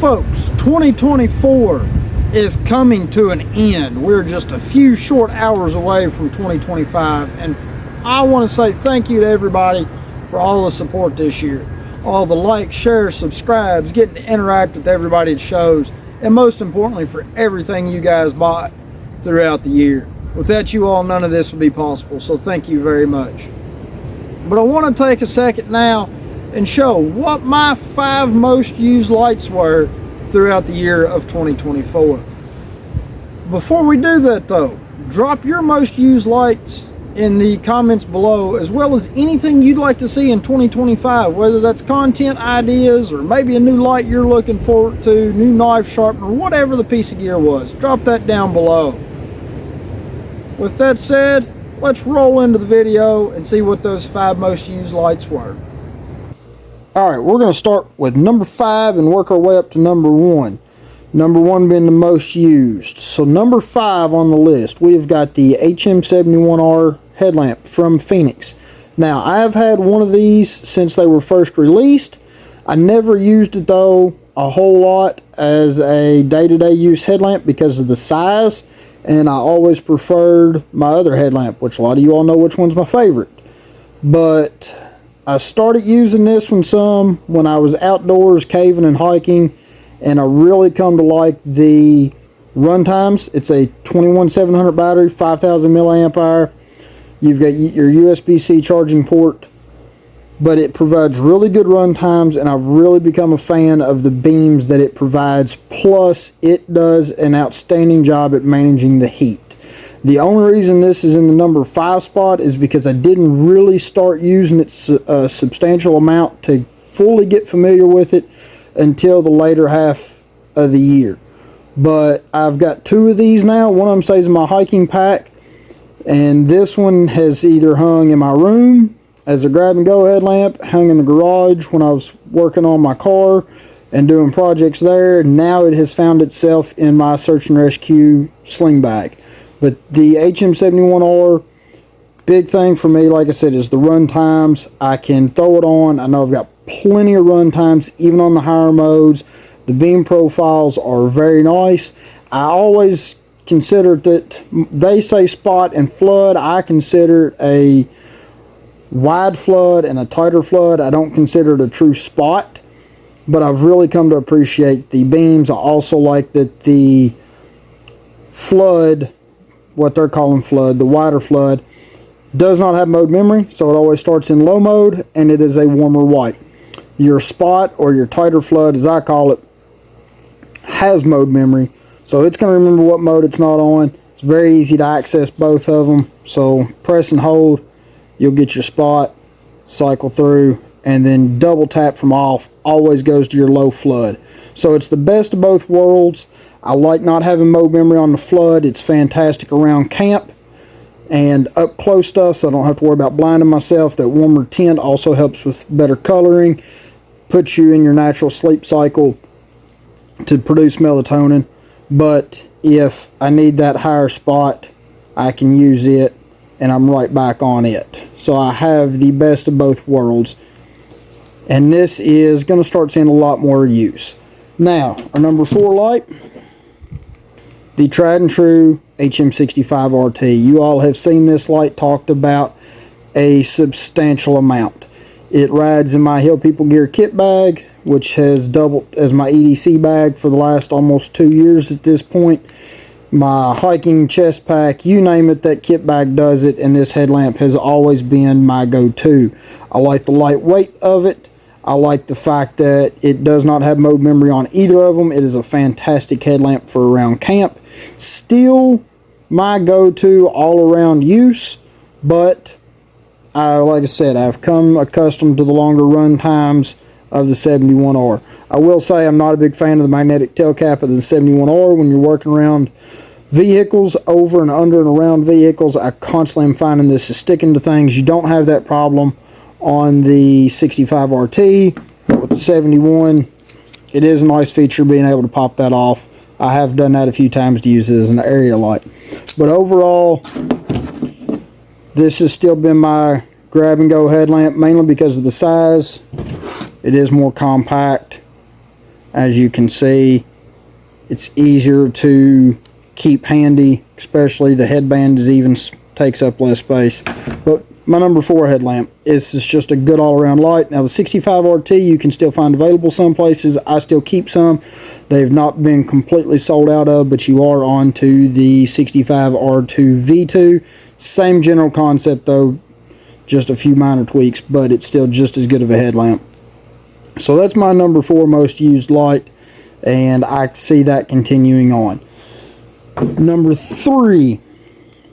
folks, 2024 is coming to an end. We're just a few short hours away from 2025, and I want to say thank you to everybody for all the support this year. All the likes, shares, subscribes, getting to interact with everybody at shows, and most importantly for everything you guys bought throughout the year. Without you all, none of this would be possible, so thank you very much. But I want to take a second now and show what my 5 most used lights were throughout the year of 2024. Before we do that though, drop your most used lights in the comments below, as well as anything you'd like to see in 2025, whether that's content ideas or maybe a new light you're looking forward to, new knife sharpener, whatever the piece of gear was. Drop that down below. With that said, let's roll into the video and see what those 5 most used lights were. Alright, we're going to start with number 5 and work our way up to number 1. Number 1 being the most used. So number 5 on the list, we've got the HM71R headlamp from Fenix. Now, I've had one of these since they were first released. I never used it though a whole lot as a day-to-day use headlamp because of the size, and I always preferred my other headlamp, which a lot of you all know which one's my favorite. But I started using this one some when I was outdoors caving and hiking, and I really come to like the run times. It's a 21700 battery, 5000 milliamp hour. You've got your USB-C charging port, but it provides really good run times, and I've really become a fan of the beams that it provides. Plus, it does an outstanding job at managing the heat. The only reason this is in the number 5 spot is because I didn't really start using it a substantial amount to fully get familiar with it until the later half of the year. But I've got 2 of these now. One of them stays in my hiking pack, and this one has either hung in my room as a grab-and-go headlamp, hung in the garage when I was working on my car and doing projects there. Now it has found itself in my search and rescue sling bag. But the HM71R, big thing for me, like I said, is the run times. I can throw it on. I know I've got plenty of run times, even on the higher modes. The beam profiles are very nice. I always consider that, they say spot and flood. I consider it a wide flood and a tighter flood. I don't consider it a true spot, but I've really come to appreciate the beams. I also like that the flood, what they're calling flood, the wider flood, does not have mode memory, so it always starts in low mode, and it is a warmer white. Your spot, or your tighter flood as I call it, has mode memory, so it's going to remember what mode it's not on. It's very easy to access both of them, so press and hold, you'll get your spot, cycle through, and then double tap from off always goes to your low flood. So it's the best of both worlds. I like not having mode memory on the flood. It's fantastic around camp and up close stuff, so I don't have to worry about blinding myself. That warmer tint also helps with better coloring, puts you in your natural sleep cycle to produce melatonin. But if I need that higher spot, I can use it and I'm right back on it. So I have the best of both worlds, and this is going to start seeing a lot more use. Now, our number 4 light, the tried and true HM65RT. You all have seen this light talked about a substantial amount. It rides in my Hill People Gear kit bag, which has doubled as my EDC bag for the last almost 2 years at this point. My hiking chest pack, you name it, that kit bag does it, and this headlamp has always been my go-to. I like the lightweight of it. I like the fact that it does not have mode memory on either of them. It is a fantastic headlamp for around camp. Still my go-to all-around use, but like I said, I've come accustomed to the longer run times of the 71R. I will say I'm not a big fan of the magnetic tail cap of the 71R when you're working around vehicles, over and under and around vehicles. I constantly am finding this is sticking to things. You don't have that problem on the 65RT, but with the 71, it is a nice feature being able to pop that off. I have done that a few times to use it as an area light. But overall, this has still been my grab and go headlamp, mainly because of the size. It is more compact. As you can see, it's easier to keep handy, especially the headband takes up less space. But my number 4 headlamp is just a good all-around light. Now the 65 RT you can still find available some places. I still keep some. They've not been completely sold out of, but you are on to the 65 R2 V2. Same general concept though, just a few minor tweaks, but it's still just as good of a headlamp. So that's my number 4 most used light, and I see that continuing on. Number 3,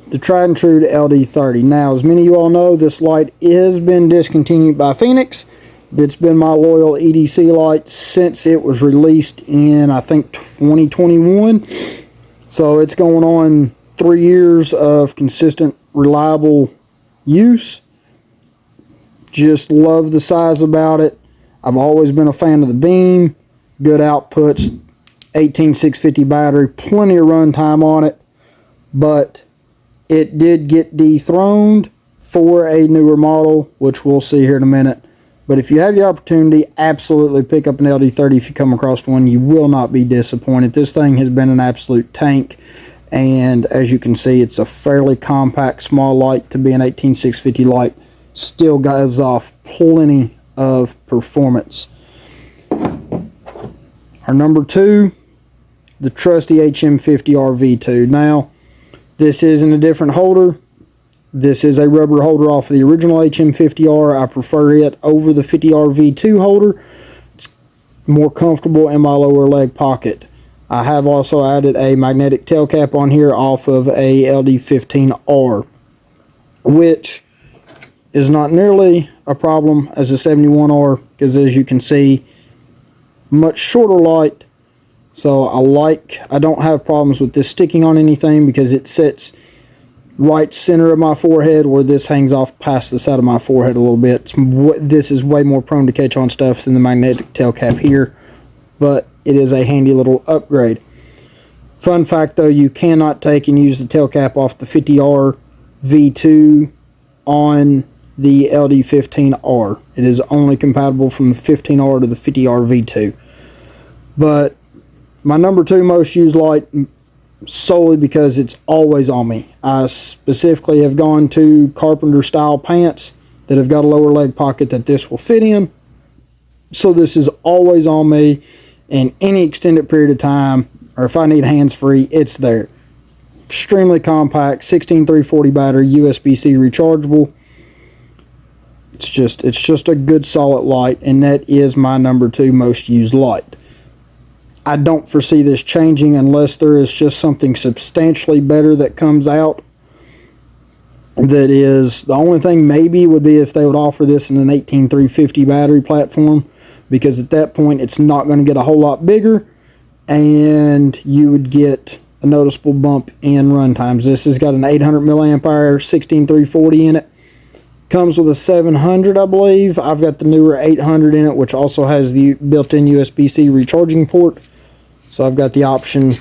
the tried and true LD30. Now, as many of you all know, this light has been discontinued by Fenix. It's been my loyal EDC light since it was released in, I think, 2021. So it's going on 3 years of consistent, reliable use. Just love the size about it. I've always been a fan of the beam. Good outputs, 18650 battery, plenty of run time on it. But it did get dethroned for a newer model, which we'll see here in a minute. But if you have the opportunity, absolutely pick up an LD30 if you come across one. You will not be disappointed. This thing has been an absolute tank. And as you can see, it's a fairly compact, small light to be an 18650 light. Still gives off plenty of performance. Our number 2, the trusty HM50R V2. Now, this is in a different holder. This is a rubber holder off of the original HM50R. I prefer it over the 50R V2 holder. It's more comfortable in my lower leg pocket. I have also added a magnetic tail cap on here off of a LD15R, which is not nearly a problem as a 71R, because as you can see, much shorter light. So I don't have problems with this sticking on anything because it sits right center of my forehead, where this hangs off past the side of my forehead a little bit. This is way more prone to catch on stuff than the magnetic tail cap here, but it is a handy little upgrade. Fun fact though, you cannot take and use the tail cap off the 50R V2 on the LD15R. It is only compatible from the 15R to the 50R V2. But my number 2 most used light, solely because it's always on me. I specifically have gone to carpenter style pants that have got a lower leg pocket that this will fit in. So this is always on me in any extended period of time, or if I need hands-free, it's there. Extremely compact, 16340 battery, USB-C rechargeable. It's just a good solid light, and that is my number 2 most used light. I don't foresee this changing unless there is just something substantially better that comes out. That is, the only thing maybe would be if they would offer this in an 18350 battery platform, because at that point it's not going to get a whole lot bigger and you would get a noticeable bump in run times. This has got an 800 milliamp hour 16340 in it. Comes with a 700, I believe. I've got the newer 800 in it, which also has the built-in USB-C recharging port. So I've got the option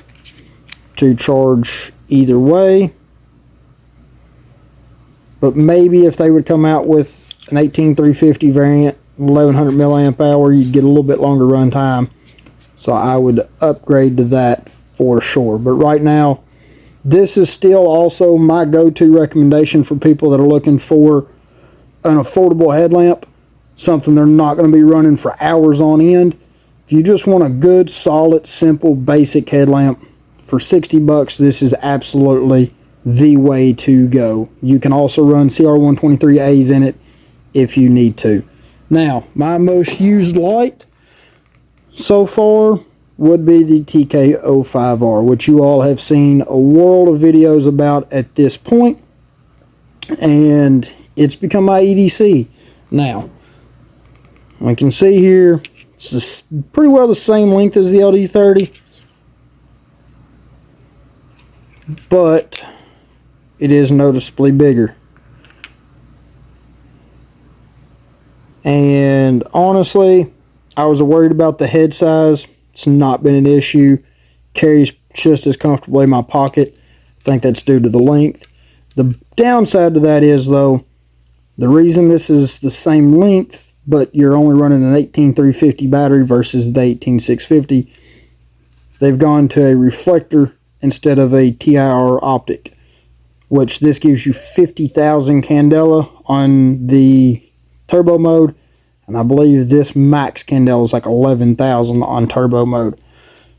to charge either way. But maybe if they would come out with an 18350 variant, 1100 milliamp hour, you'd get a little bit longer run time. So I would upgrade to that for sure. But right now, this is still also my go-to recommendation for people that are looking for an affordable headlamp, something they're not going to be running for hours on end. If you just want a good, solid, simple, basic headlamp for 60 bucks, this is absolutely the way to go. You can also run CR123As in it if you need to. Now, my most used light so far would be the TK05R, which you all have seen a world of videos about at this point, and it's become my EDC. Now, I can see here, it's pretty well the same length as the LD30, but it is noticeably bigger. And honestly, I was worried about the head size. It's not been an issue. Carries just as comfortably in my pocket. I think that's due to the length. The downside to that is, though, the reason this is the same length but you're only running an 18350 battery versus the 18650. They've gone to a reflector instead of a TIR optic, which this gives you 50,000 candela on the turbo mode, and I believe this max candela is like 11,000 on turbo mode.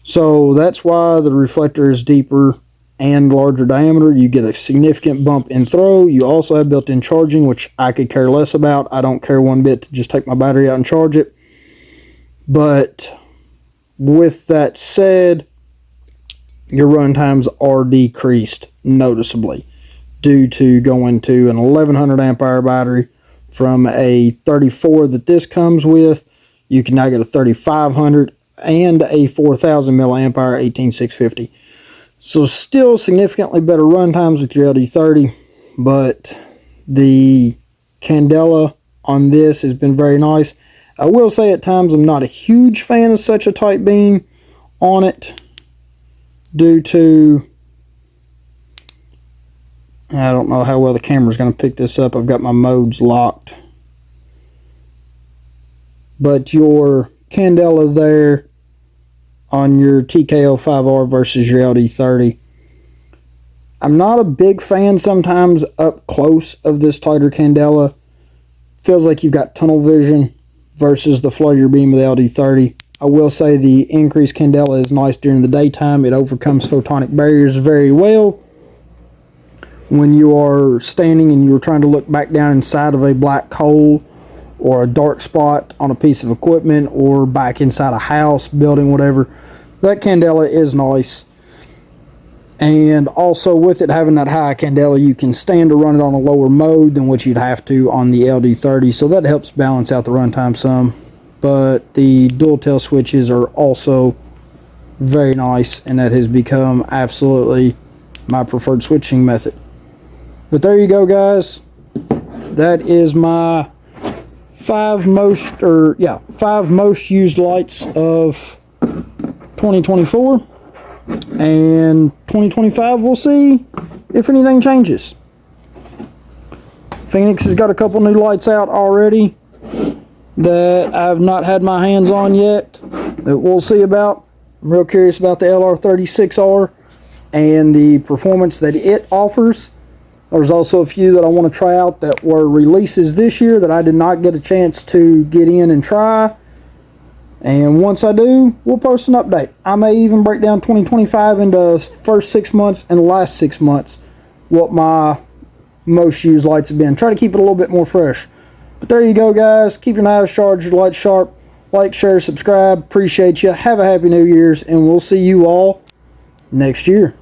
So that's why the reflector is deeper and larger diameter. You get a significant bump in throw. You also have built-in charging, which I could care less about. I don't care one bit to just take my battery out and charge it. But with that said, your run times are decreased noticeably due to going to an 1100 amp hour battery from a 34 that this comes with. You can now get a 3500 and a 4000 milliamp hour 18650. So still significantly better run times with your LD30, but the candela on this has been very nice. I will say at times I'm not a huge fan of such a tight beam on it due to, I don't know how well the camera's going to pick this up. I've got my modes locked. But your candela there on your TKO5R versus your LD30, I'm not a big fan sometimes up close of this tighter candela. Feels like you've got tunnel vision versus the floatier beam of the LD30. I will say the increased candela is nice during the daytime. It overcomes photonic barriers very well. When you are standing and you're trying to look back down inside of a black hole or a dark spot on a piece of equipment or back inside a house, building, whatever, that candela is nice. And also with it having that high candela, you can stand to run it on a lower mode than what you'd have to on the LD30, so that helps balance out the runtime some. But the dual tail switches are also very nice, and that has become absolutely my preferred switching method. But there you go, guys. That is my five most used lights of 2024, and 2025 we'll see if anything changes. Fenix has got a couple new lights out already that I've not had my hands on yet that we'll see about. I'm real curious about the LR36R and the performance that it offers. There's also a few that I want to try out that were releases this year that I did not get a chance to get in and try. And once I do, we'll post an update. I may even break down 2025 into first 6 months and the last 6 months, what my most used lights have been. Try to keep it a little bit more fresh. But there you go, guys. Keep your knives charged, your lights sharp. Like, share, subscribe. Appreciate you. Have a happy New Year's, and we'll see you all next year.